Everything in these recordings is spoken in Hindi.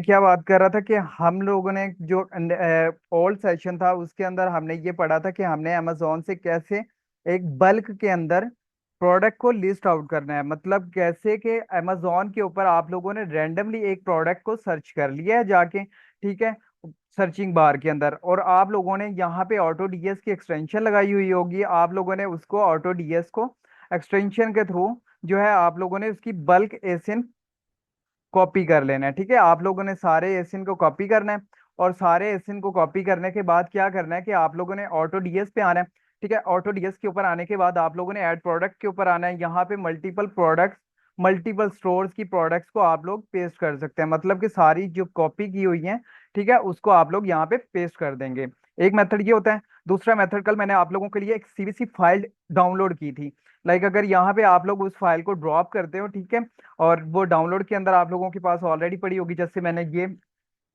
क्या बात कर रहा था कि हम लोगों ने जो ओल्ड सेशन था उसके अंदर हमने ये पढ़ा था कि हमने अमेजोन से कैसे एक बल्क के अंदर प्रोडक्ट को लिस्ट आउट करना है। मतलब कैसे कि अमेजोन के ऊपर आप लोगों ने रैंडमली एक प्रोडक्ट को सर्च कर लिया है जाके, ठीक है, सर्चिंग बार के अंदर, और आप लोगों ने यहाँ पे ऑटो डीएस की एक्सटेंशन लगाई हुई होगी। आप लोगों ने उसको ऑटो डीएस को एक्सटेंशन के थ्रू जो है आप लोगों ने उसकी बल्क एसिन कॉपी कर लेना है। ठीक है, आप लोगों ने सारे एसिन को कॉपी करना है, और सारे एसिन को कॉपी करने के बाद क्या करना है कि आप लोगों ने ऑटो डीएस पे आना है। ठीक है, ऑटो डीएस के ऊपर आने के बाद आप लोगों ने ऐड प्रोडक्ट के ऊपर आना है। यहाँ पे मल्टीपल प्रोडक्ट्स, मल्टीपल स्टोर्स की प्रोडक्ट्स को आप लोग पेस्ट कर सकते हैं, मतलब कि सारी जो कॉपी की हुई है, ठीक है, उसको आप लोग यहाँ पे पेस्ट कर देंगे। एक मेथड ये होता है। दूसरा मेथड, कल मैंने आप लोगों के लिए एक सीवीसी फाइल डाउनलोड की थी। लाइक अगर यहाँ पे आप लोग उस फाइल को ड्रॉप करते हो, ठीक है, और वो डाउनलोड के अंदर आप लोगों के पास ऑलरेडी पड़ी होगी, जैसे मैंने ये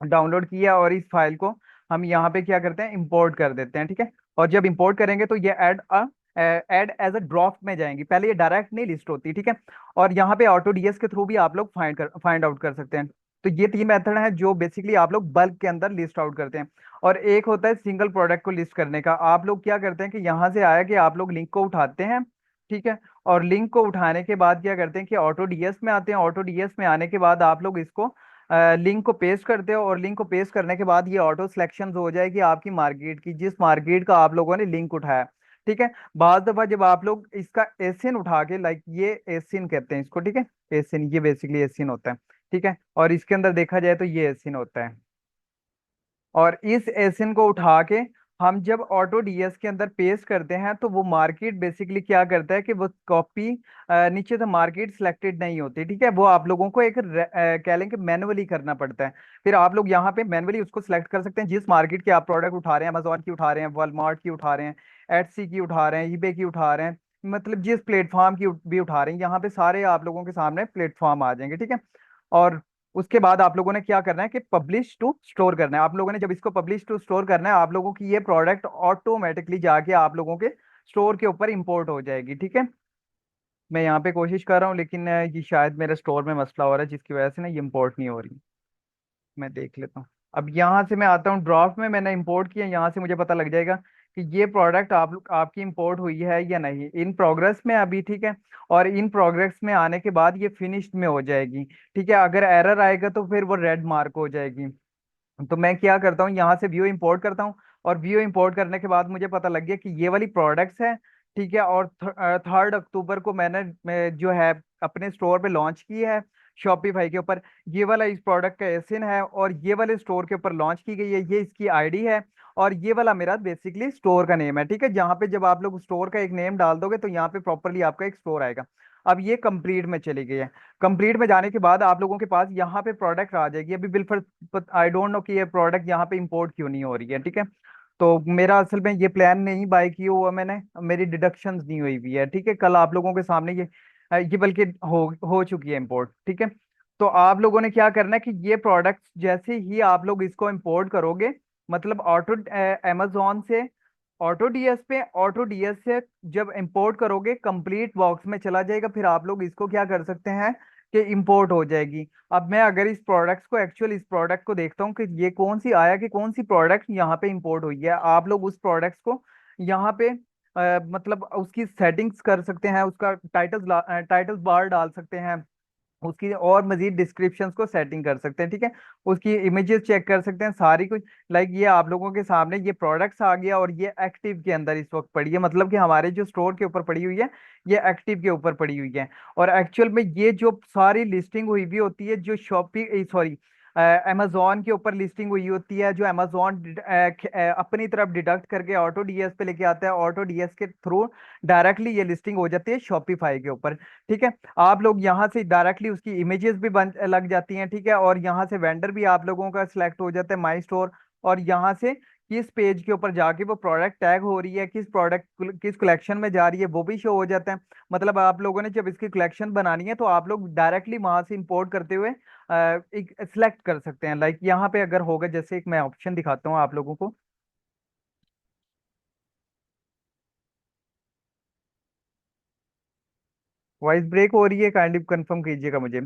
डाउनलोड किया, और इस फाइल को हम यहाँ पे क्या करते हैं, इंपोर्ट कर देते हैं। ठीक है, और जब इंपोर्ट करेंगे तो ये ऐड एज अ ड्राफ्ट में जाएंगी, पहले ये डायरेक्ट नहीं लिस्ट होती। ठीक है, और यहाँ पे ऑटो डीएस के थ्रू भी आप लोग फाइंड आउट कर सकते हैं। तो ये तीन मेथड हैं जो बेसिकली आप लोग बल्क के अंदर लिस्ट आउट करते हैं। और एक होता है सिंगल प्रोडक्ट को लिस्ट करने का। आप लोग क्या करते हैं कि यहाँ से आया कि आप लोग लिंक को उठाते हैं, ठीक है, और लिंक को उठाने के बाद क्या करते हैं कि ऑटो डीएस में आते हैं। ऑटो डीएस में आने के बाद आप लोग इसको लिंक को पेस्ट करते हो, और लिंक को पेस्ट करने के बाद ये ऑटो सिलेक्शन हो जाएगी आपकी मार्केट की, जिस मार्केट का आप लोगों ने लिंक उठाया। ठीक है, बाज दफा जब आप लोग इसका एसिन उठा के, लाइक ये एसिन कहते हैं इसको, ठीक है, एसिन, ये बेसिकली एसिन होता है। ठीक है, और इसके अंदर देखा जाए तो ये एसिन होता है। और इस एसिन को उठा के हम जब ऑटो डीएस के अंदर पेस्ट करते हैं तो वो मार्केट बेसिकली क्या करता है कि वो कॉपी नीचे से मार्केट सिलेक्टेड नहीं होती। ठीक है, वो आप लोगों को एक कह लें कि मैनुअली करना पड़ता है। फिर आप लोग यहाँ पे मैनुअली उसको सिलेक्ट कर सकते हैं जिस मार्केट के आप प्रोडक्ट उठा रहे हैं। अमेजोन की उठा रहे हैं, वॉलमार्ट की उठा रहे हैं, एटसी की उठा रहे हैं, ईबे की उठा रहे हैं, मतलब जिस प्लेटफॉर्म की भी उठा रहे हैं, यहाँ पे सारे आप लोगों के सामने प्लेटफॉर्म आ जाएंगे। ठीक है, और उसके बाद आप लोगों ने क्या करना है कि पब्लिश टू स्टोर करना है। आप लोगों ने जब इसको पब्लिश टू स्टोर करना है, आप लोगों की ये प्रोडक्ट ऑटोमेटिकली जाके आप लोगों के स्टोर के ऊपर इंपोर्ट हो जाएगी। ठीक है, मैं यहाँ पे कोशिश कर रहा हूँ, लेकिन ये शायद मेरे स्टोर में मसला हो रहा है जिसकी वजह से ना ये इंपोर्ट नहीं हो रही। मैं देख लेता हूँ। अब यहाँ से मैं आता हूँ ड्राफ्ट में, मैंने इंपोर्ट किया, यहाँ से मुझे पता लग जाएगा कि ये प्रोडक्ट आपकी इंपोर्ट हुई है या नहीं। इन प्रोग्रेस में अभी, ठीक है, और इन प्रोग्रेस में आने के बाद ये फिनिश्ड में हो जाएगी। ठीक है, अगर एरर आएगा तो फिर वो रेड मार्क हो जाएगी। तो मैं क्या करता हूँ, यहाँ से व्यू इंपोर्ट करता हूँ, और व्यू इंपोर्ट करने के बाद मुझे पता लग गया कि ये वाली प्रोडक्ट्स है। ठीक है, और 3 अक्टूबर को मैं जो है अपने स्टोर पे लॉन्च की है शॉपिफाई के ऊपर। ये वाला इस प्रोडक्ट का एसिन है, और ये वाले स्टोर के ऊपर लॉन्च की गई है, ये इसकी आईडी है, और ये वाला मेरा बेसिकली स्टोर का नेम है। ठीक है, जहाँ पे जब आप लोग स्टोर का एक नेम डाल दोगे तो यहाँ पे प्रॉपरली आपका एक स्टोर आएगा। अब ये कंप्लीट में चली गई है। कंप्लीट में जाने के बाद आप लोगों के पास यहाँ पे प्रोडक्ट आ जाएगी। अभी बिल्कुल आई डोंट नो कि ये प्रोडक्ट यहाँ पे इंपोर्ट क्यों नहीं हो रही है। ठीक है, तो मेरा असल में ये प्लान नहीं बाय किया हुआ मैंने, मेरी डिडक्शंस नहीं हुई हुई है। ठीक है, कल आप लोगों के सामने ये बल्कि हो चुकी है इंपोर्ट। ठीक है, तो आप लोगों ने क्या करना है कि ये प्रोडक्ट्स जैसे ही आप लोग इसको इंपोर्ट करोगे, मतलब ऑटो अमेजोन से ऑटो डीएस से जब इंपोर्ट करोगे कंप्लीट बॉक्स में चला जाएगा। फिर आप लोग इसको क्या कर सकते हैं कि इंपोर्ट हो जाएगी। अब मैं अगर इस प्रोडक्ट को देखता हूँ कि ये कौन सी आया कि कौन सी प्रोडक्ट यहाँ पे इंपोर्ट हुई है, आप लोग उस प्रोडक्ट्स को यहाँ पे मतलब उसकी सेटिंग्स कर सकते हैं, उसका टाइटल्स बार डाल सकते हैं, उसकी और मजीद डिस्क्रिप्शंस को सेटिंग कर सकते हैं। ठीक है, उसकी इमेजेस चेक कर सकते हैं सारी कुछ। लाइक ये आप लोगों के सामने ये प्रोडक्ट्स आ गया, और ये एक्टिव के अंदर इस वक्त पड़ी है, मतलब कि हमारे जो स्टोर के ऊपर पड़ी हुई है, ये एक्टिव के ऊपर पड़ी हुई है। और एक्चुअल में ये जो सारी लिस्टिंग हुई भी होती है, जो शॉपी सॉरी अमेजोन के ऊपर लिस्टिंग हुई होती है, जो अमेजोन अपनी तरफ डिडक्ट करके ऑटो डीएस पे लेके आता है, ऑटो डीएस के थ्रू डायरेक्टली ये लिस्टिंग हो जाती है शॉपिफाई के ऊपर। ठीक है, आप लोग यहाँ से डायरेक्टली उसकी इमेजेस भी बन लग जाती हैं। ठीक है, और यहाँ से वेंडर भी आप लोगों का सिलेक्ट हो जाता है, माई स्टोर, और यहाँ से किस पेज के ऊपर जाके वो प्रोडक्ट टैग हो रही है, किस कलेक्शन में जा रही है, वो भी शो हो जाता है। मतलब आप लोगों ने जब इसकी कलेक्शन बनानी है तो आप लोग डायरेक्टली वहां से इंपोर्ट करते हुए एक सिलेक्ट कर सकते हैं। लाइक यहाँ पे अगर होगा, जैसे एक मैं ऑप्शन दिखाता हूँ आप लोगों को। वॉइस ब्रेक हो रही है, काइंडली कंफर्म कीजिएगा मुझे।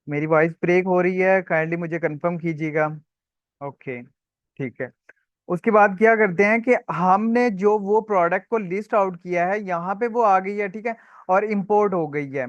मेरी वॉइस ब्रेक हो रही है, काइंडली मुझे कंफर्म कीजिएगा। ओके, ठीक है। उसके बाद क्या करते हैं कि हमने जो वो प्रोडक्ट को लिस्ट आउट किया है, यहाँ पे वो आ गई है, ठीक है, और इंपोर्ट हो गई है।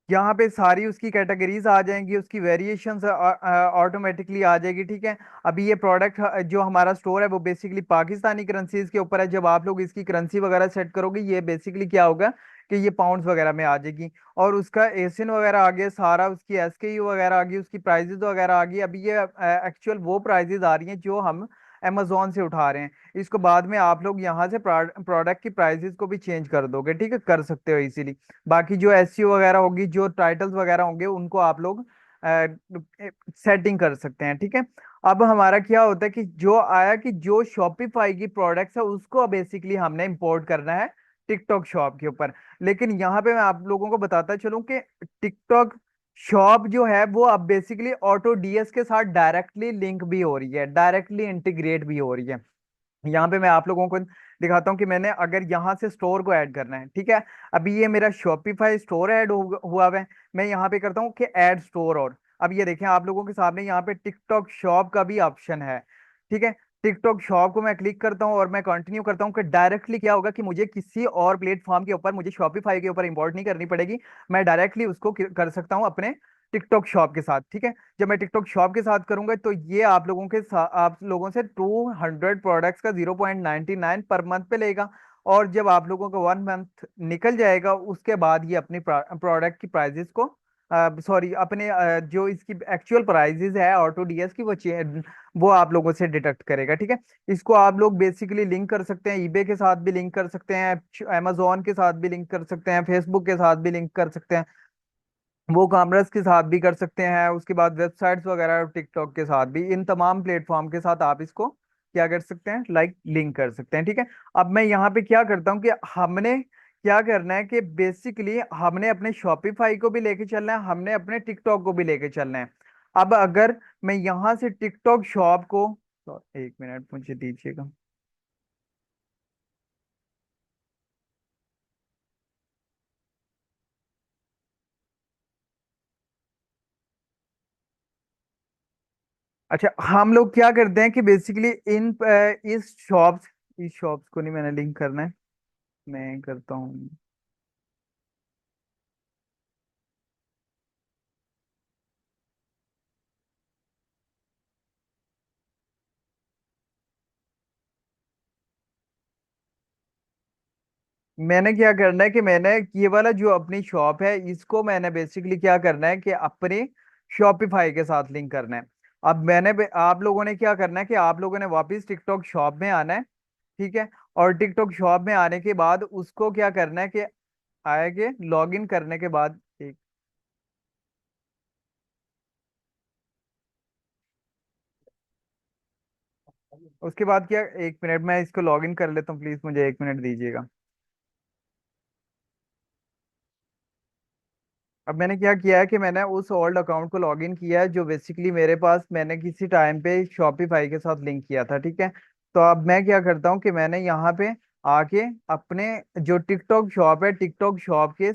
यहाँ पे सारी उसकी कैटेगरीज आ जाएंगी, उसकी वेरिएशंस ऑटोमेटिकली आ जाएगी, ठीक है। अभी ये प्रोडक्ट जो हमारा स्टोर है वो बेसिकली पाकिस्तानी करेंसीज के ऊपर है। जब आप लोग इसकी करेंसी वगैरह सेट करोगे, ये बेसिकली क्या होगा कि ये पाउंड्स वगैरह में आ जाएगी। और उसका एसियन वगैरह आ गया सारा, उसकी एसकेयू वगैरह आ गई, उसकी प्राइजेस वगैरह आ गई। अभी ये एक्चुअल वो प्राइजेस आ रही हैं जो हम अमेजोन से उठा रहे हैं। इसको बाद में आप लोग यहाँ से प्रोडक्ट की प्राइजेस को भी चेंज कर दोगे, ठीक है, कर सकते हो इसीलिए। बाकी जो एसईओ वगैरह होगी, जो टाइटल्स वगैरह होंगे, उनको आप लोग सेटिंग कर सकते हैं, ठीक है। अब हमारा क्या होता है कि जो आया कि जो शॉपिफाई की प्रोडक्ट्स है उसको बेसिकली हमने इंपोर्ट करना है टिकटॉक शॉप के ऊपर। लेकिन यहाँ पे मैं आप लोगों को बताता चलूं कि टिकटॉक शॉप जो है वो अब बेसिकली ऑटो डीएस के साथ डायरेक्टली लिंक भी हो रही है, डायरेक्टली इंटीग्रेट भी हो रही है। यहाँ पे मैं आप लोगों को दिखाता हूँ कि मैंने अगर यहाँ से स्टोर को ऐड करना है, ठीक है। अभी ये मेरा शॉपिफाई स्टोर ऐड हुआ हुआ है। मैं यहाँ पे करता हूँ कि ऐड स्टोर। और अब ये देखें, आप लोगों के सामने यहाँ पे टिकटॉक शॉप का भी ऑप्शन है, ठीक है। टिकटॉक शॉप को मैं क्लिक करता हूँ और मैं कंटिन्यू करता हूँ कि डायरेक्टली क्या होगा कि मुझे किसी और प्लेटफॉर्म के ऊपर, मुझे शॉपिफाई के ऊपर इंपोर्ट नहीं करनी पड़ेगी। मैं डायरेक्टली उसको कर सकता हूँ अपने टिकटॉक शॉप के साथ, ठीक है। जब मैं टिकटॉक शॉप के साथ करूंगा तो ये आप लोगों से 200 प्रोडक्ट्स का 0.99 पर मंथ पे लेगा। और जब आप लोगों का 1 मंथ निकल जाएगा, उसके बाद ये अपनी प्रोडक्ट की प्राइजेस को, सॉरी, अपने जो इसकी एक्चुअल प्राइजेस है ऑटो डीएस की, वो आप लोगों से डिडक्ट करेगा, ठीक है। इसको आप लोग बेसिकली लिंक कर सकते हैं, ईबे के साथ भी लिंक कर सकते हैं, अमेजोन के साथ भी लिंक कर सकते हैं, फेसबुक के साथ भी लिंक कर सकते हैं, वो कॉमर्स के साथ भी कर सकते हैं, उसके बाद वेबसाइट्स वगैरह टिकटॉक के साथ भी, इन तमाम प्लेटफॉर्म के साथ आप इसको क्या कर सकते हैं, लाइक लिंक कर सकते हैं, ठीक है। अब मैं यहाँ पे क्या करता हूँ कि हमने क्या करना है कि बेसिकली हमने अपने शॉपिफाई को भी लेके चलना है, हमने अपने टिकटॉक को भी लेके चलना है। अब अगर मैं यहाँ से टिकटॉक शॉप को, तो 1 मिनट मुझे दीजिएगा। अच्छा, हम लोग क्या करते हैं कि बेसिकली इस शॉप्स को नहीं मैंने लिंक करना है, मैं करता हूँ। मैंने क्या करना है कि मैंने ये वाला जो अपनी शॉप है, इसको मैंने बेसिकली क्या करना है कि अपने शॉपिफाई के साथ लिंक करना है। अब आप लोगों ने क्या करना है कि आप लोगों ने वापस टिकटॉक शॉप में आना है, ठीक है। और टिकटॉक शॉप में आने के बाद उसको क्या करना है कि आएंगे लॉग इन करने के बाद, एक, उसके बाद क्या, 1 मिनट मैं इसको लॉग इन कर लेता हूँ, प्लीज मुझे 1 मिनट दीजिएगा। अब मैंने क्या किया है कि मैंने उस ओल्ड अकाउंट को लॉगिन किया है जो बेसिकली मेरे पास मैंने किसी टाइम पे शॉपिफाई के साथ लिंक किया था, ठीक है। तो अब मैं क्या करता हूँ कि मैंने यहाँ पे आके अपने जो टिकटॉक शॉप है, टिकटॉक शॉप के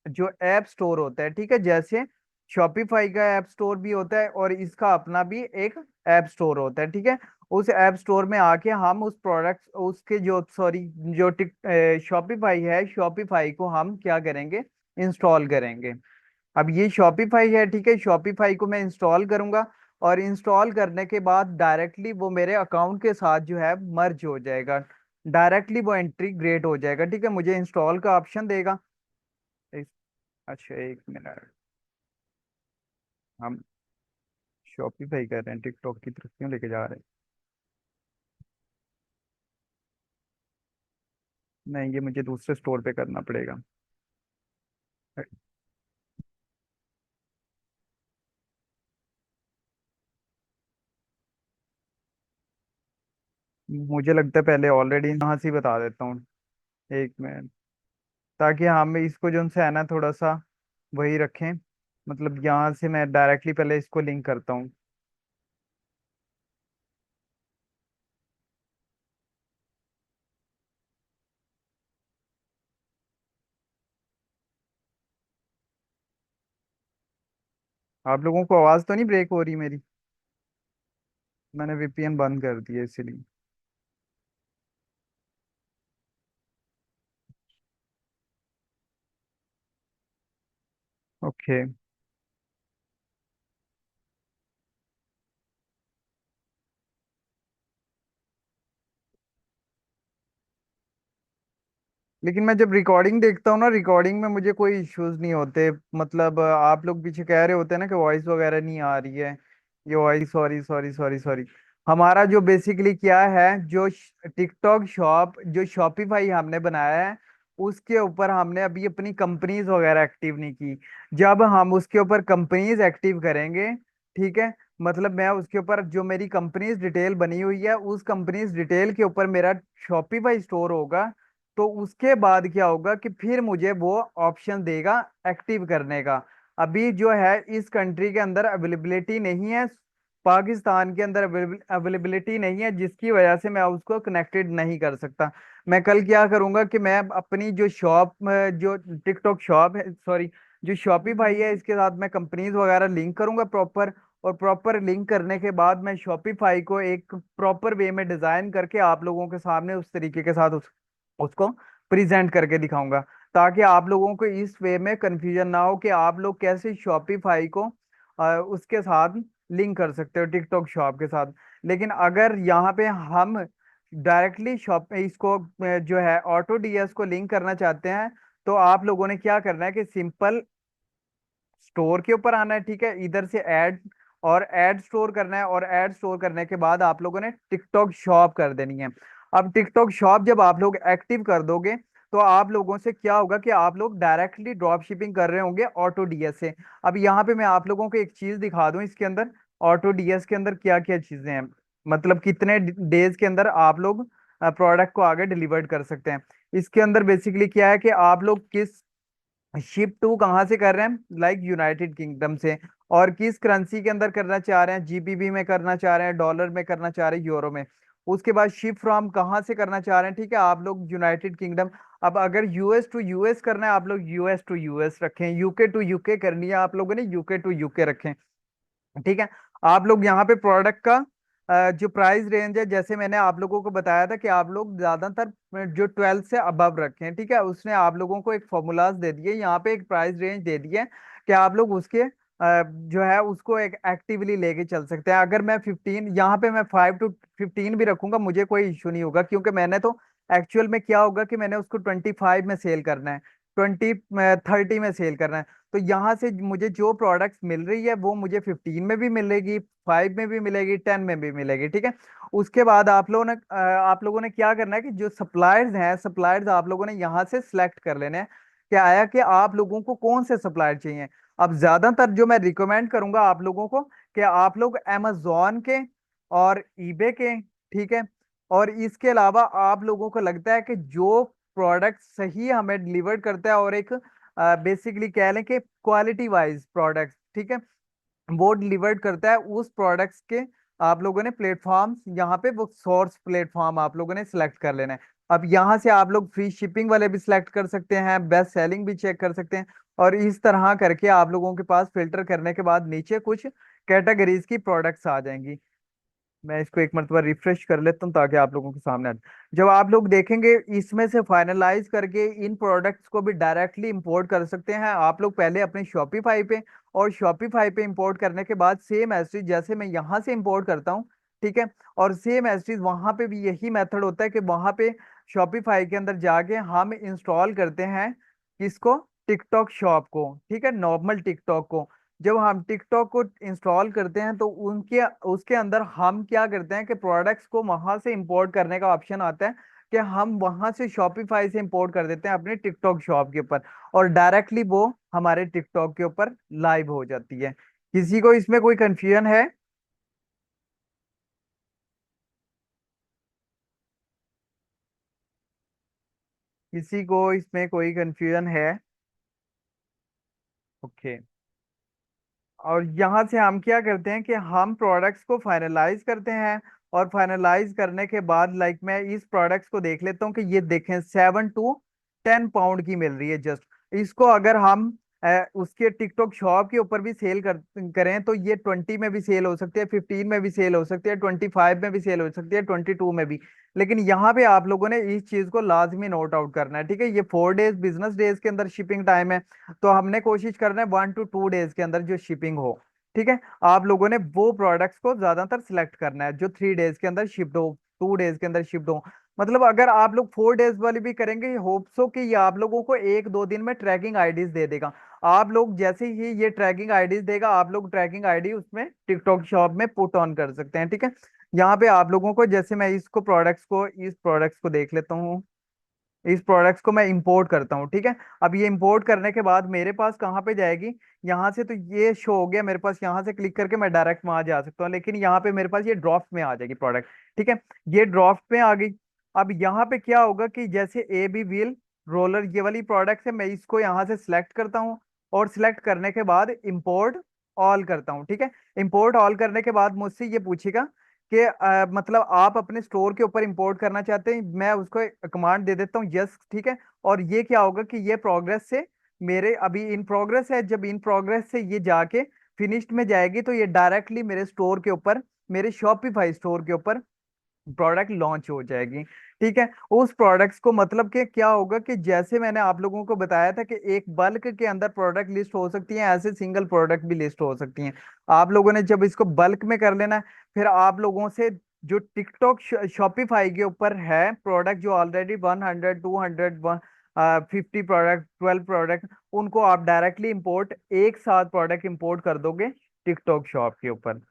जो ऐप स्टोर होता है, ठीक है, जैसे शॉपिफाई का ऐप स्टोर भी होता है और इसका अपना भी एक ऐप स्टोर होता है, ठीक है। उस ऐप स्टोर में आके हम उस प्रोडक्ट उसके जो, सॉरी, जो टिक शॉपिफाई है, शॉपिफाई को हम क्या करेंगे, इंस्टॉल करेंगे। अब ये शॉपिफाई है, ठीक है, शॉपिफाई को मैं इंस्टॉल करूंगा। और इंस्टॉल करने के बाद डायरेक्टली वो मेरे अकाउंट के साथ जो है मर्ज हो जाएगा, डायरेक्टली वो इंटीग्रेट हो जाएगा, ठीक है। मुझे इंस्टॉल का ऑप्शन देगा। इस- अच्छा, 1 मिनट। हम शॉपिफाई कर रहे हैं, टिकटॉक की तरफ क्यों लेके जा रहे हैं? नहीं, ये मुझे दूसरे स्टोर पे करना पड़ेगा। मुझे लगता है पहले ऑलरेडी यहाँ से ही बता देता हूँ। 1 मिनट, ताकि हम इसको जो है ना थोड़ा सा वही रखें। मतलब यहाँ से मैं डायरेक्टली पहले इसको लिंक करता हूँ। आप लोगों को आवाज तो नहीं ब्रेक हो रही मेरी? मैंने वीपीएन बंद कर दिया इसीलिए। ओके। लेकिन मैं जब रिकॉर्डिंग देखता हूँ ना, रिकॉर्डिंग में मुझे कोई इश्यूज नहीं होते। मतलब आप लोग पीछे कह रहे होते हैं ना कि वॉइस वगैरह नहीं आ रही है, ये voice, sorry sorry sorry sorry. हमारा जो बेसिकली क्या है, जो टिकटॉक शॉप, जो शॉपिफाई हमने बनाया है, उसके ऊपर हमने अभी अपनी कंपनीज वगैरह एक्टिव नहीं की। जब हम उसके ऊपर कंपनीज एक्टिव करेंगे, ठीक है, मतलब मैं उसके ऊपर जो मेरी कंपनीज डिटेल बनी हुई है, उस कंपनीज डिटेल के ऊपर मेरा शॉपिफाई स्टोर होगा, तो उसके बाद क्या होगा कि फिर मुझे वो ऑप्शन देगा एक्टिव करने का। अभी जो है इस कंट्री के अंदर अवेलेबिलिटी नहीं है, पाकिस्तान के अंदर अवेलेबिलिटी नहीं है, जिसकी वजह से मैं उसको कनेक्टेड नहीं कर सकता। मैं कल क्या करूंगा कि मैं अपनी जो शॉप, जो टिकटॉक शॉप है, सॉरी, जो शॉपिफाई है, इसके साथ मैं कंपनीज वगैरह लिंक करूंगा प्रॉपर। और प्रॉपर लिंक करने के बाद मैं शॉपिफाई को एक प्रॉपर वे में डिजाइन करके आप लोगों के सामने उस तरीके के साथ उसको प्रेजेंट करके दिखाऊंगा, ताकि आप लोगों को इस वे में कंफ्यूजन ना हो कि आप लोग कैसे शॉपिफाई को उसके साथ लिंक कर सकते हो, टिकटॉक शॉप के साथ। लेकिन अगर यहाँ पे हम डायरेक्टली शॉप इसको जो है ऑटो डीएस को लिंक करना चाहते हैं, तो आप लोगों ने क्या करना है कि सिंपल स्टोर के ऊपर आना है, ठीक है, इधर से ऐड, और ऐड स्टोर करना है, और ऐड स्टोर करने के बाद आप लोगों ने टिकटॉक शॉप कर देनी है। अब टिकटॉक शॉप जब आप लोग एक्टिव कर दोगे, तो आप लोगों से क्या होगा कि आप लोग डायरेक्टली ड्रॉप शिपिंग कर रहे होंगे ऑटो डीएस से। अब यहाँ पे मैं आप लोगों को एक चीज दिखा दूं, इसके अंदर ऑटो डीएस के अंदर क्या क्या चीजें हैं, मतलब कितने डेज के अंदर आप लोग प्रोडक्ट को आगे डिलीवर्ड कर सकते हैं। इसके अंदर बेसिकली क्या है कि आप लोग किस शिप टू कहाँ से कर रहे हैं, लाइक यूनाइटेड किंगडम से, और किस करेंसी के अंदर करना चाह रहे हैं, जीबीपी में करना चाह रहे हैं, डॉलर में करना चाह रहे हैं, यूरो में। उसके बाद शिप फ्रॉम कहाँ से करना चाह रहे हैं, ठीक है, आप लोग यूनाइटेड किंगडम। अब अगर यूएस टू यूएस करना है, आप लोग यूएस टू यूएस रखें, यूके टू यूके करनी है, आप लोगों ने यूके टू यूके रखें, ठीक है। आप लोग यहाँ पे प्रोडक्ट का जो प्राइस रेंज है, जैसे मैंने आप लोगों को बताया था कि आप लोग ज्यादातर जो 12 से अबव रखें, ठीक है, उसने आप लोगों को एक फॉर्मूलाज दे दिए, यहाँ पे एक प्राइस रेंज दे दिए कि आप लोग उसके जो है उसको एक एक्टिवली लेके चल सकते हैं। अगर मैं 15, यहाँ पे मैं 5 to 15 भी रखूंगा, मुझे कोई इशू नहीं होगा, क्योंकि मैंने तो एक्चुअल में क्या होगा कि मैंने उसको 25 में सेल करना है, 20 30 में सेल करना है। तो यहाँ से मुझे जो प्रोडक्ट्स मिल रही है वो मुझे 15 में भी मिलेगी, 5 में भी मिलेगी, 10 में भी मिलेगी, ठीक है। उसके बाद आप लोगों ने क्या करना है कि जो सप्लायर्स हैं, सप्लायर्स आप लोगों ने यहाँ से सिलेक्ट कर लेने हैं कि आया कि आप लोगों को कौन से सप्लायर चाहिए। अब ज्यादातर जो मैं रिकमेंड करूंगा आप लोगों को कि आप लोग अमेजोन के और ईबे के, ठीक है, और इसके अलावा आप लोगों को लगता है कि जो प्रोडक्ट सही हमें डिलीवर करता है और एक बेसिकली कह लें कि क्वालिटी वाइज प्रोडक्ट्स, ठीक है, वो डिलीवर्ड करता है, उस प्रोडक्ट्स के आप लोगों ने प्लेटफॉर्म्स यहाँ पे वो सोर्स प्लेटफॉर्म आप लोगों ने सिलेक्ट कर लेना है। अब यहाँ से आप लोग फ्री शिपिंग वाले भी सिलेक्ट कर सकते हैं, बेस्ट सेलिंग भी चेक कर सकते हैं, और इस तरह करके आप लोगों के पास फिल्टर करने के बाद नीचे कुछ कैटेगरीज की प्रोडक्ट्स आ जाएंगी। मैं इसको एक मरतबा रिफ्रेश कर लेता हूँ ताकि आप लोगों के सामने आ जाए। जब आप लोग देखेंगे, इसमें से फाइनलाइज करके इन प्रोडक्ट्स को भी डायरेक्टली इंपोर्ट कर सकते हैं आप लोग, पहले अपने शॉपिफाई पे, और शॉपिफाई पे इंपोर्ट करने के बाद सेम एज जैसे मैं यहाँ से इंपोर्ट करता हूँ, ठीक है, और सेम एज वहां पे भी यही मेथड होता है कि वहां पे शॉपिफाई के अंदर जाके हम इंस्टॉल करते हैं किसको, टिकटॉक शॉप को, ठीक है, नॉर्मल टिकटॉक को। जब हम टिकटॉक को इंस्टॉल करते हैं तो उनके उसके अंदर हम क्या करते हैं कि प्रोडक्ट्स को वहां से इंपोर्ट करने का ऑप्शन आता है, कि हम वहां से शॉपिफाई से इंपोर्ट कर देते हैं अपने टिकटॉक शॉप के ऊपर, और डायरेक्टली वो हमारे टिकटॉक के ऊपर लाइव हो जाती है। किसी को इसमें कोई कंफ्यूजन है? किसी को इसमें कोई कंफ्यूजन है? ओके। और यहाँ से हम क्या करते हैं कि हम प्रोडक्ट्स को फाइनलाइज करते हैं, और फाइनलाइज करने के बाद लाइक मैं इस प्रोडक्ट्स को देख लेता हूँ कि ये देखें 7 to 10 पाउंड की मिल रही है जस्ट। इसको अगर हम उसके टिकटॉक शॉप के ऊपर भी सेल करें तो ये 20 में भी सेल हो सकती है, 15 में भी सेल हो सकती है, 25 में भी सेल हो सकती है, 22 में भी। लेकिन यहाँ पे आप लोगों ने इस चीज को लाजमी नोट आउट करना है, ठीक है। ये 4 डेज बिजनेस डेज के अंदर शिपिंग टाइम है, तो हमने कोशिश करना है 1 to 2 डेज के अंदर जो शिपिंग हो, ठीक है। आप लोगों ने वो प्रोडक्ट्स को ज्यादातर सिलेक्ट करना है जो 3 डेज के अंदर शिफ्ट हो, 2 डेज के अंदर शिफ्ट हो। मतलब अगर आप लोग 4 डेज वाली भी करेंगे, होप सो कि ये आप लोगों को 1-2 दिन में ट्रैकिंग आईडीज दे देगा। आप लोग जैसे ही ये ट्रैकिंग आईडीज देगा, आप लोग ट्रैकिंग आईडी उसमें टिकटॉक शॉप में पुट ऑन कर सकते हैं, ठीक है। यहाँ पे आप लोगों को, जैसे मैं इस प्रोडक्ट्स को देख लेता हूँ, इस प्रोडक्ट्स को मैं इंपोर्ट करता हूँ, ठीक है। अब ये इंपोर्ट करने के बाद मेरे पास कहाँ पे जाएगी, यहाँ से तो ये शो हो गया मेरे पास, यहाँ से क्लिक करके मैं डायरेक्ट वहां जा सकता हूँ, लेकिन यहाँ पे मेरे पास ये ड्राफ्ट में आ जाएगी प्रोडक्ट, ठीक है। ये ड्राफ्ट में आ गई। अब यहाँ पे क्या होगा कि जैसे ए बी व्हील रोलर ये वाली प्रोडक्ट है, मैं इसको यहाँ से सिलेक्ट करता हूँ, और सिलेक्ट करने के बाद इंपोर्ट ऑल करता हूँ, ठीक है। इंपोर्ट ऑल करने के बाद मुझसे ये पूछेगा कि मतलब आप अपने स्टोर के ऊपर इंपोर्ट करना चाहते हैं, मैं उसको कमांड दे देता हूँ यस, ठीक है। और ये क्या होगा कि ये प्रोग्रेस से, मेरे अभी इन प्रोग्रेस है, जब इन प्रोग्रेस से ये जाके फिनिश्ड में जाएगी तो ये डायरेक्टली मेरे स्टोर के ऊपर, मेरे शॉपिफाई स्टोर के ऊपर प्रोडक्ट लॉन्च हो जाएगी, ठीक है। उस प्रोडक्ट्स को मतलब कि क्या होगा कि जैसे मैंने आप लोगों को बताया था कि एक बल्क के अंदर प्रोडक्ट लिस्ट हो सकती है, ऐसे सिंगल प्रोडक्ट भी लिस्ट हो सकती हैं। आप लोगों ने जब इसको बल्क में कर लेना है, फिर आप लोगों से जो टिकटॉक शॉपिफाई के ऊपर है प्रोडक्ट जो ऑलरेडी 100, 200, 50 प्रोडक्ट, 12 प्रोडक्ट, उनको आप डायरेक्टली इंपोर्ट, एक साथ प्रोडक्ट इंपोर्ट कर दोगे टिकटॉक शॉप के ऊपर।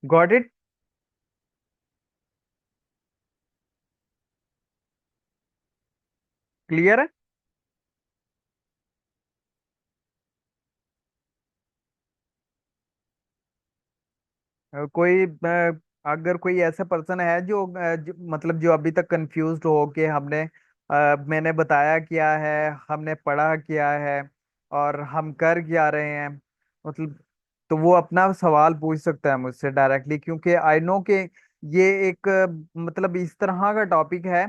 Got it? क्लियर है? कोई अगर कोई ऐसा पर्सन है मतलब जो अभी तक कंफ्यूज्ड हो कि मैंने बताया क्या है, हमने पढ़ा क्या है, और हम कर क्या रहे हैं, मतलब, तो वो अपना सवाल पूछ सकता है मुझसे डायरेक्टली, क्योंकि आई नो कि ये एक मतलब इस तरह का टॉपिक है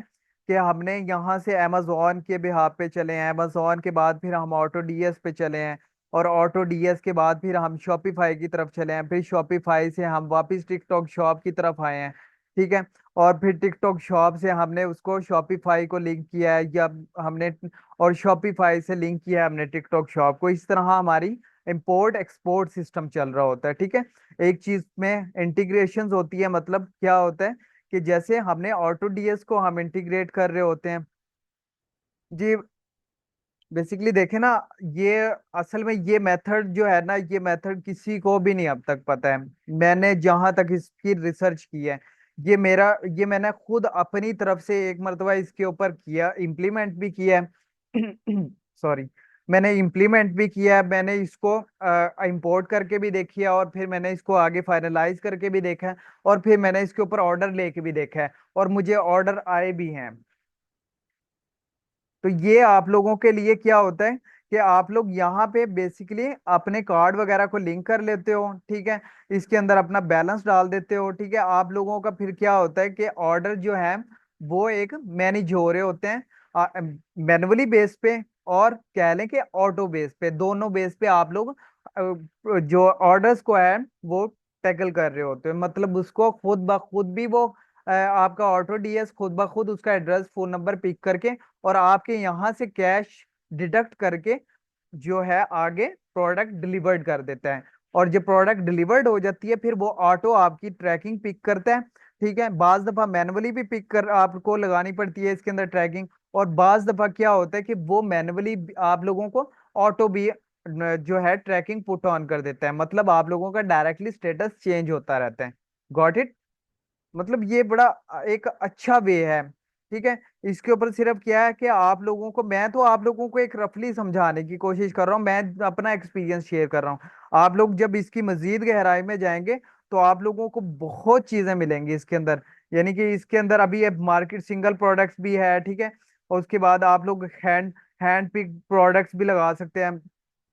कि हमने यहाँ से अमेजोन के बिहाफ पे चले हैं, अमेजोन के बाद फिर हम ऑटो डीएस पे चले हैं, और ऑटो डीएस के बाद फिर हम शॉपिफाई की तरफ चले हैं, फिर शॉपिफाई से हम वापस टिकटॉक शॉप की तरफ आए हैं, ठीक है। और फिर टिकटॉक शॉप से हमने उसको शॉपिफाई को लिंक किया है, या हमने, और शॉपिफाई से लिंक किया है हमने टिकटॉक शॉप को। इस तरह हमारी इंपोर्ट एक्सपोर्ट सिस्टम चल रहा होता है, ठीक है। एक चीज में इंटीग्रेशन होती है, मतलब क्या होता है कि जैसे हमने ऑटो डीएस को हम इंटीग्रेट कर रहे होते हैं जी। बेसिकली देखे ना, ये असल में ये मेथड जो है ना, ये मेथड किसी को भी नहीं अब तक पता है। मैंने जहां तक इसकी रिसर्च की है, ये मैंने खुद अपनी तरफ से एक मरतबा इसके ऊपर किया, इम्प्लीमेंट भी किया है सॉरी, मैंने इम्प्लीमेंट भी किया है, मैंने इसको इंपोर्ट करके भी देखी है, और फिर मैंने इसको आगे फाइनलाइज करके भी देखा है, और फिर मैंने इसके ऊपर ऑर्डर लेके भी देखा है, और मुझे ऑर्डर आए भी हैं। तो ये आप लोगों के लिए क्या होता है कि आप लोग यहाँ पे बेसिकली अपने कार्ड वगैरह को लिंक कर लेते हो, ठीक है। इसके अंदर अपना बैलेंस डाल देते हो, ठीक है। आप लोगों का फिर क्या होता है कि ऑर्डर जो है वो एक मैनेज हो रहे होते हैं मैनुअली बेस पे, और कह लें कि ऑटो बेस पे, दोनों बेस पे आप लोग जो ऑर्डर्स को है वो टैकल कर रहे होते हैं। मतलब उसको खुद ब खुद भी वो आपका ऑटो डीएस खुद ब खुद उसका एड्रेस फोन नंबर पिक करके और आपके यहाँ से कैश डिडक्ट करके जो है आगे प्रोडक्ट डिलीवर्ड कर देता है। और जब प्रोडक्ट डिलीवर्ड हो जाती है, फिर वो ऑटो आपकी ट्रैकिंग पिक करता है, ठीक है। बाज दफा मैनुअली भी पिक कर आपको लगानी पड़ती है इसके अंदर ट्रैकिंग, और बाज दफा क्या होता है कि वो मैनुअली आप लोगों को ऑटो भी जो है ट्रैकिंग पुट ऑन कर देता है। मतलब आप लोगों का डायरेक्टली स्टेटस चेंज होता रहता है। Got it? मतलब ये बड़ा एक अच्छा वे है, ठीक है। इसके ऊपर सिर्फ क्या है कि आप लोगों को, मैं तो आप लोगों को एक रफली समझाने की कोशिश कर रहा हूँ, मैं अपना एक्सपीरियंस शेयर कर रहा हूँ। आप लोग जब इसकी मजीद गहराई में जाएंगे तो आप लोगों को बहुत चीजें मिलेंगी इसके अंदर। यानी कि इसके अंदर अभी ये मार्केट सिंगल प्रोडक्ट्स भी है, ठीक है। और उसके बाद आप लोग हैंड पिक प्रोडक्ट्स भी लगा सकते हैं,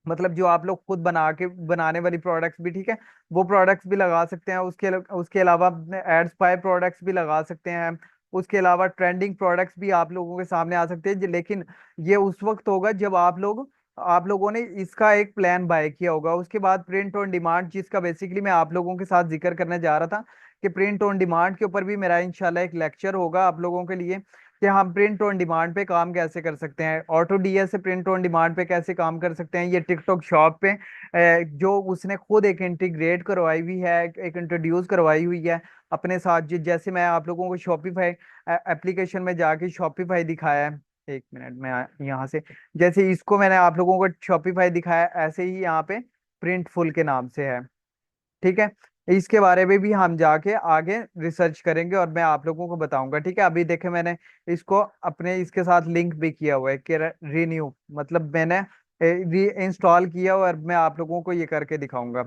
मतलब जो आप लोग खुद बनाने वाली प्रोडक्ट्स भी, ठीक है, वो प्रोडक्ट्स भी लगा सकते हैं। उसके अलावा एड्स पाई प्रोडक्ट्स भी लगा सकते हैं। उसके अलावा ट्रेंडिंग प्रोडक्ट्स भी आप लोगों के सामने आ सकते हैं लेकिन ये उस वक्त होगा जब आप लोग आप लोगों ने इसका एक प्लान बाय किया होगा। उसके बाद प्रिंट ऑन डिमांड, जिसका बेसिकली मैं आप लोगों के साथ जिक्र करने जा रहा था कि प्रिंट ऑन डिमांड के ऊपर भी मेरा इंशाल्लाह एक लेक्चर होगा आप लोगों के लिए, कि हम प्रिंट ऑन डिमांड पे काम कैसे कर सकते हैं, ऑटो डीएस से प्रिंट ऑन डिमांड पे कैसे काम कर सकते हैं। ये टिकटॉक शॉप पे जो उसने खुद एक इंटीग्रेट करवाई हुई है, एक इंट्रोड्यूस करवाई हुई है अपने साथ। जैसे मैं आप लोगों को शॉपिफाई एप्लीकेशन में जाके शॉपिफाई दिखाया है, एक मिनट में यहाँ से, जैसे इसको मैंने आप लोगों को शॉपिफाई दिखाया, ऐसे ही यहाँ पे प्रिंटफुल के नाम से है। ठीक है, इसके बारे में भी हम जाके आगे रिसर्च करेंगे और मैं आप लोगों को बताऊंगा। ठीक है, अभी देखे मैंने इसको अपने इसके साथ लिंक भी किया हुआ है कि रिन्यू, मतलब मैंने री इंस्टॉल किया हुआ, और मैं आप लोगों को ये करके दिखाऊंगा।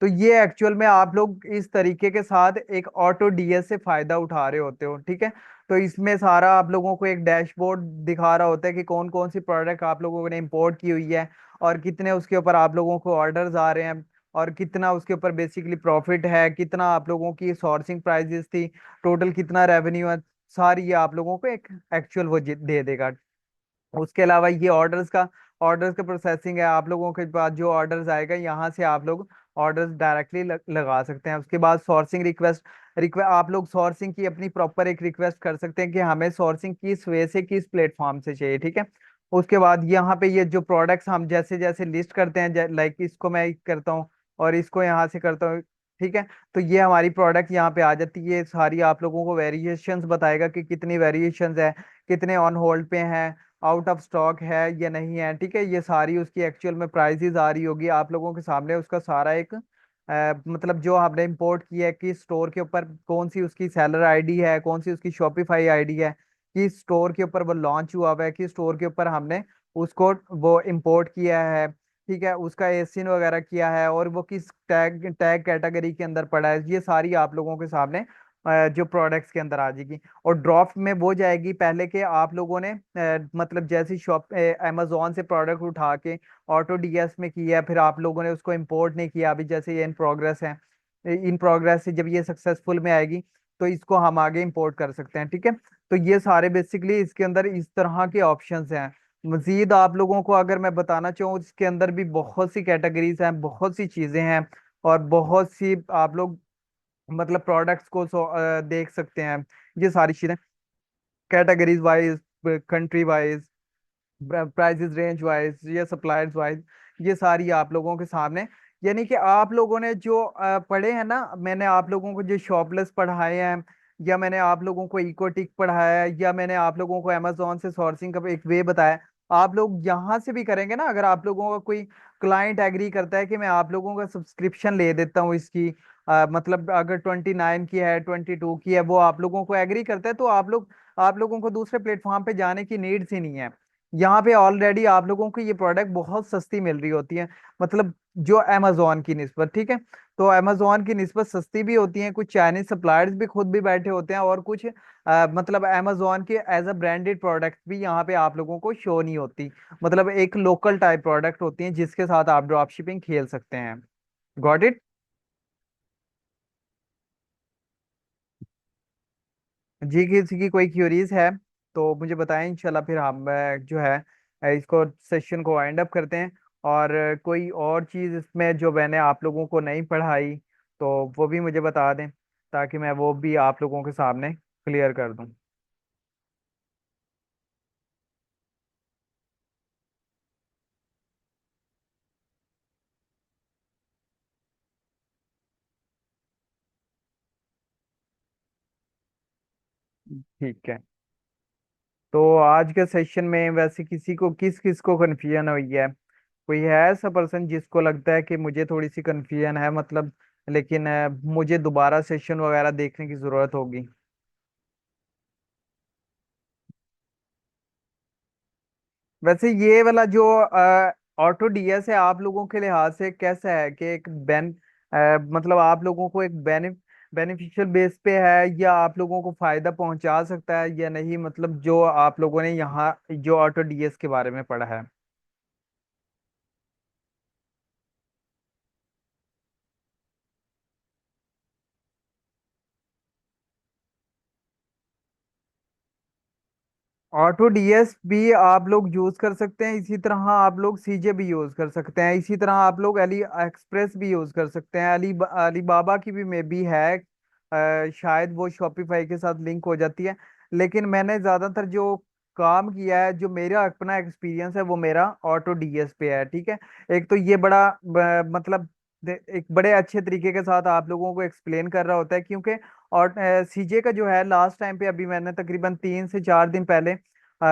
तो ये एक्चुअल में आप लोग इस तरीके के साथ एक ऑटो डीएस से फायदा उठा रहे होते हो। ठीक है, तो इसमें सारा आप लोगों को एक डैशबोर्ड दिखा रहा होता है कि कौन कौन सी प्रोडक्ट आप लोगों ने इंपोर्ट की हुई है, और कितने उसके ऊपर आप लोगों को ऑर्डर्स आ रहे हैं, और कितना उसके ऊपर बेसिकली प्रॉफिट है, कितना आप लोगों की सोर्सिंग प्राइसेस थी, टोटल कितना रेवेन्यू है। सारी ये आप लोगों को एक एक्चुअल वो दे देगा। उसके अलावा ये ऑर्डर्स का प्रोसेसिंग है, आप लोगों के पास जो ऑर्डर्स आएगा यहाँ से आप लोग ऑर्डर्स डायरेक्टली लगा सकते हैं। उसके बाद सोर्सिंग रिक्वेस्ट, आप लोग सोर्सिंग की अपनी प्रॉपर एक रिक्वेस्ट कर सकते हैं कि हमें सोर्सिंग किस वे से किस प्लेटफॉर्म से चाहिए। ठीक है, उसके बाद यहाँ पे ये जो प्रोडक्ट्स हम जैसे जैसे लिस्ट करते हैं, लाइक इसको मैं करता हूँ और इसको यहाँ से करता हूँ। ठीक है, तो ये हमारी प्रोडक्ट यहाँ पे आ जाती है। ये सारी आप लोगों को वेरिएशंस बताएगा कि कितनी वेरिएशंस है, कितने ऑन होल्ड पे हैं, आउट ऑफ स्टॉक है या नहीं है। ठीक है, ये सारी उसकी एक्चुअल में प्राइसेस आ रही होगी आप लोगों के सामने। उसका सारा एक मतलब जो आपने इंपोर्ट किया है कि स्टोर के ऊपर कौन सी उसकी सेलर आईडी है, कौन सी उसकी शॉपिफाई आईडी है, किस स्टोर के ऊपर वो लॉन्च हुआ हुआ है, किस स्टोर के ऊपर हमने उसको वो इंपोर्ट किया है। ठीक है, उसका एसिन वगैरह किया है, और वो किस टैग टैग कैटेगरी के अंदर पड़ा है, ये सारी आप लोगों के सामने जो प्रोडक्ट्स के अंदर आ जाएगी। और ड्रॉप में वो जाएगी पहले के आप लोगों ने मतलब जैसी शॉप अमेजोन से प्रोडक्ट उठा के ऑटो डीएस में किया, फिर आप लोगों ने उसको इंपोर्ट नहीं किया, अभी जैसे ये इन प्रोग्रेस है, इन प्रोग्रेस से जब ये सक्सेसफुल में आएगी तो इसको हम आगे इंपोर्ट कर सकते हैं। ठीक है, तो ये सारे बेसिकली इसके अंदर इस तरह के ऑप्शंस हैं। मजीद आप लोगों को अगर मैं बताना चाहूँ, इसके अंदर भी बहुत सी कैटेगरीज हैं, बहुत सी चीजें हैं, और बहुत सी आप लोग मतलब प्रोडक्ट्स को देख सकते हैं। ये सारी चीजें categories wise, country wise, prices range wise, ये सप्लायर्स वाइज, ये सारी आप लोगों के सामने। यानी कि आप लोगों ने जो पढ़े हैं ना, मैंने आप लोगों को जो शॉपलेस पढ़ाए हैं, या मैंने आप लोगों को इकोटिक पढ़ाया है, या मैंने आप लोगों को अमेजोन से सोर्सिंग का एक वे बताया, आप लोग यहाँ से भी करेंगे ना। अगर आप लोगों का कोई क्लाइंट एग्री करता है कि मैं आप लोगों का सब्सक्रिप्शन ले देता हूँ इसकी, मतलब अगर 29 की है, 22 की है, वो आप लोगों को एग्री करता है, तो आप लोगों को दूसरे प्लेटफॉर्म पे जाने की नीड्स ही नहीं है। यहाँ पे ऑलरेडी आप लोगों को ये प्रोडक्ट बहुत सस्ती मिल रही होती है, मतलब जो अमेजोन की निस्बत। ठीक है, तो अमेजोन की निस्बत सस्ती भी होती है, कुछ चाइनीज सप्लायर्स भी खुद भी बैठे होते हैं, और कुछ मतलब अमेजोन के एज अ ब्रांडेड प्रोडक्ट भी यहाँ पे आप लोगों को शो नहीं होती। मतलब एक लोकल टाइप प्रोडक्ट होती हैं जिसके साथ आप ड्रॉप शिपिंग खेल सकते हैं। Got it? जी, किसी की कोई क्यूरीज है तो मुझे बताएं, इंशाल्लाह फिर हम जो है इसको सेशन को वाइंड अप करते हैं। और कोई और चीज़ इसमें जो मैंने आप लोगों को नहीं पढ़ाई तो वो भी मुझे बता दें, ताकि मैं वो भी आप लोगों के सामने क्लियर कर दूं। ठीक है, तो आज के सेशन में वैसे किसी को किस किस को कन्फ्यूजन हुई है? कोई है ऐसा पर्सन जिसको लगता है कि मुझे थोड़ी सी कन्फ्यूजन है, मतलब, लेकिन मुझे दोबारा सेशन वगैरह देखने की जरूरत होगी? वैसे ये वाला जो ऑटो डीएस है आप लोगों के लिहाज से कैसा है, कि एक मतलब आप लोगों को एक बेनिफिशियल बेस पे है, या आप लोगों को फायदा पहुंचा सकता है या नहीं, मतलब जो आप लोगों ने यहाँ जो ऑटो डीएस के बारे में पढ़ा है? ऑटो डीएस भी आप लोग यूज कर सकते हैं, इसी तरह आप लोग सीजे भी यूज कर सकते हैं, इसी तरह आप लोग अली एक्सप्रेस भी यूज कर सकते हैं। अलीबाबा की भी मे बी है, शायद वो शॉपिफाई के साथ लिंक हो जाती है। लेकिन मैंने ज्यादातर जो काम किया है, जो मेरा अपना एक्सपीरियंस है, वो मेरा ऑटो डीएस पे है। ठीक है। एक तो ये बड़ा मतलब एक बड़े अच्छे तरीके के साथ आप लोगों को एक्सप्लेन कर रहा होता है, क्योंकि और सीजे का जो है लास्ट टाइम पे, अभी मैंने तकरीबन 3 से 4 दिन पहले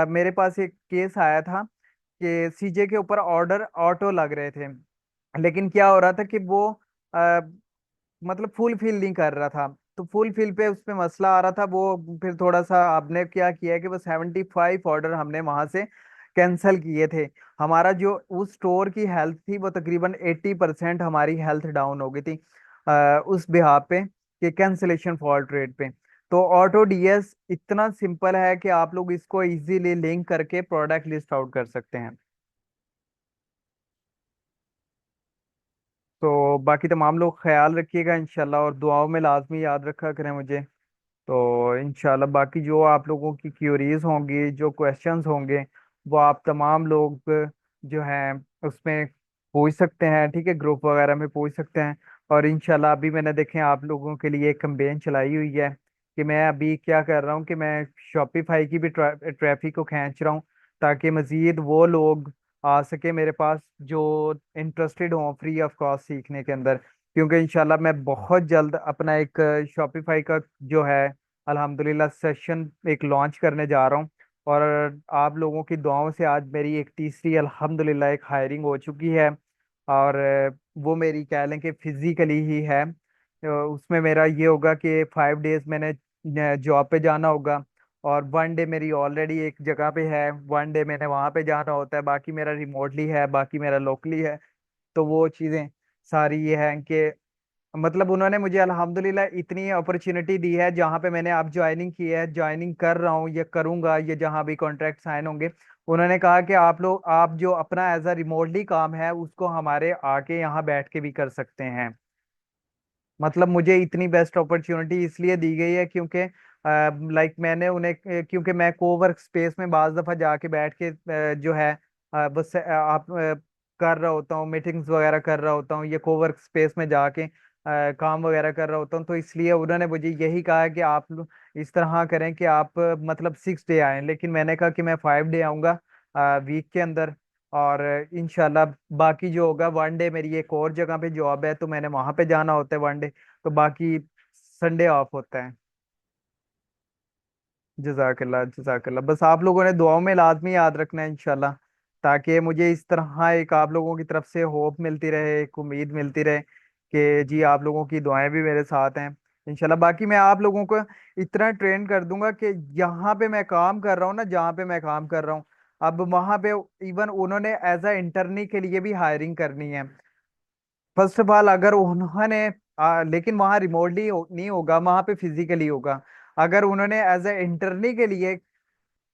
मेरे पास एक केस आया था कि सीजे के ऊपर ऑर्डर ऑटो लग रहे थे, लेकिन क्या हो रहा था कि वो अ, मतलब फुल फिल नहीं कर रहा था। तो फुल फिल पे उसमें मसला आ रहा था। वो फिर थोड़ा सा आपने क्या किया कि वो 75 ऑर्डर हमने वहां से कैंसिल किए थे। हमारा जो उस स्टोर की हेल्थ थी वो तकरीबन 80% हमारी हेल्थ डाउन हो गई थी उस बिहाफ पे, कि कैंसिलेशन फॉल्ट रेट पे। तो ऑटो डीएस इतना सिंपल है कि आप लोग इसको इजीली लिंक करके प्रोडक्ट लिस्ट आउट कर सकते हैं। तो बाकी तमाम लोग ख्याल रखिएगा इंशाल्लाह, और दुआओं में लाजमी याद रखा करें मुझे। तो इंशाल्लाह बाकी जो आप लोगों की क्यूरीज होंगी, जो क्वेश्चंस होंगे, वो आप तमाम लोग जो हैं उसमें पूछ सकते हैं। ठीक है, ग्रुप वगैरह में पूछ सकते हैं। और इंशाल्लाह अभी मैंने देखें आप लोगों के लिए एक कैंपेन चलाई हुई है कि मैं अभी क्या कर रहा हूँ कि मैं शॉपिफाई की भी ट्रैफिक को खींच रहा हूँ, ताकि मजीद वो लोग आ सके मेरे पास जो इंटरेस्टेड हों फ्री ऑफ कॉस्ट सीखने के अंदर। क्योंकि इंशाल्लाह मैं बहुत जल्द अपना एक शॉपिफाई का जो है अल्हम्दुलिल्लाह सेशन एक लॉन्च करने जा रहा हूँ। और आप लोगों की दुआओं से आज मेरी एक तीसरी अल्हम्दुलिल्लाह एक हायरिंग हो चुकी है। और वो मेरी कह लें कि फिजिकली ही है। उसमें मेरा ये होगा कि 5 डेज मैंने जॉब पे जाना होगा, और 1 डे मेरी ऑलरेडी एक जगह पे है, 1 डे मैंने वहां पे जाना होता है, बाकी मेरा रिमोटली है, बाकी मेरा लोकली है। तो वो चीज़ें सारी ये हैं कि मतलब उन्होंने मुझे अल्हम्दुलिल्लाह इतनी अपॉर्चुनिटी दी है, जहाँ पे मैंने अब ज्वाइनिंग की है, ज्वाइनिंग कर रहा हूँ, ये करूंगा, ये जहाँ भी कॉन्ट्रैक्ट साइन होंगे। उन्होंने कहा कि आप लोग, आप जो अपना एज अ रिमोटली काम है उसको हमारे आके यहाँ बैठ के भी कर सकते हैं। मतलब मुझे इतनी बेस्ट अपॉर्चुनिटी इसलिए दी गई है क्योंकि लाइक मैंने उन्हें क्योंकि मैं कोवर्क स्पेस में बाज दफा जाके बैठ के जो है बस आप कर रहा होता हूँ, मीटिंग्स वगैरह कर रहा होता हूँ, ये कोवर्क स्पेस में जाके काम वगैरह कर रहा होता हूँ। तो इसलिए उन्होंने मुझे यही कहा है कि आप इस तरह करें कि आप मतलब 6 डे आएं, लेकिन मैंने कहा कि मैं 5 डे आऊँगा वीक के अंदर। और इंशाल्लाह बाकी जो होगा 1 डे मेरी एक और जगह पे जॉब है, तो मैंने वहां पे जाना होता है 1 डे। तो बाकी संडे ऑफ होता है। जजाकल्ला जजाकल्ला, बस आप लोगों ने दुआओं में लाजमी याद रखना है इंशाल्लाह, ताकि मुझे इस तरह एक आप लोगों की तरफ से होप मिलती रहे, एक उम्मीद मिलती रहे कि जी आप लोगों की दुआएं भी मेरे साथ हैं इंशाल्लाह। बाकी मैं आप लोगों को इतना ट्रेन कर दूंगा कि यहाँ पे मैं काम कर रहा हूँ ना, जहाँ पे मैं काम कर रहा हूँ, अब वहां पे इवन उन्होंने एज अ इंटर्नी के लिए भी हायरिंग करनी है। फर्स्ट ऑफ ऑल अगर उन्होंने लेकिन वहाँ रिमोटली नहीं होगा, वहाँ पे फिजिकली होगा। अगर उन्होंने एज ए इंटर्नी के लिए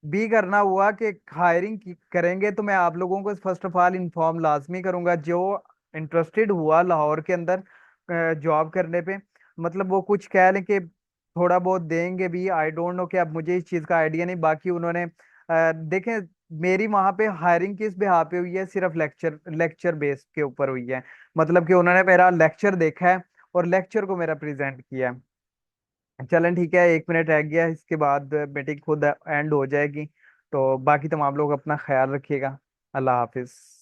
भी करना हुआ कि हायरिंग करेंगे, तो मैं आप लोगों को फर्स्ट ऑफ ऑल इन्फॉर्म लाजमी करूंगा। जो इंटरेस्टेड हुआ लाहौर के अंदर जॉब करने पे, मतलब वो कुछ कह लें कि थोड़ा बहुत देंगे भी, आई डोंट नो, कि अब मुझे इस चीज़ का आइडिया नहीं। बाकी उन्होंने देखें मेरी वहाँ पे हायरिंग किस बिहार पे हुई है, सिर्फ लेक्चर लेक्चर बेस के ऊपर हुई है। मतलब कि उन्होंने मेरा लेक्चर देखा है और लेक्चर को मेरा प्रेजेंट किया है। चलें ठीक है, 1 मिनट रह गया, इसके बाद मीटिंग खुद एंड हो जाएगी। तो बाकी तमाम लोग अपना ख्याल रखिएगा। अल्लाह हाफिज।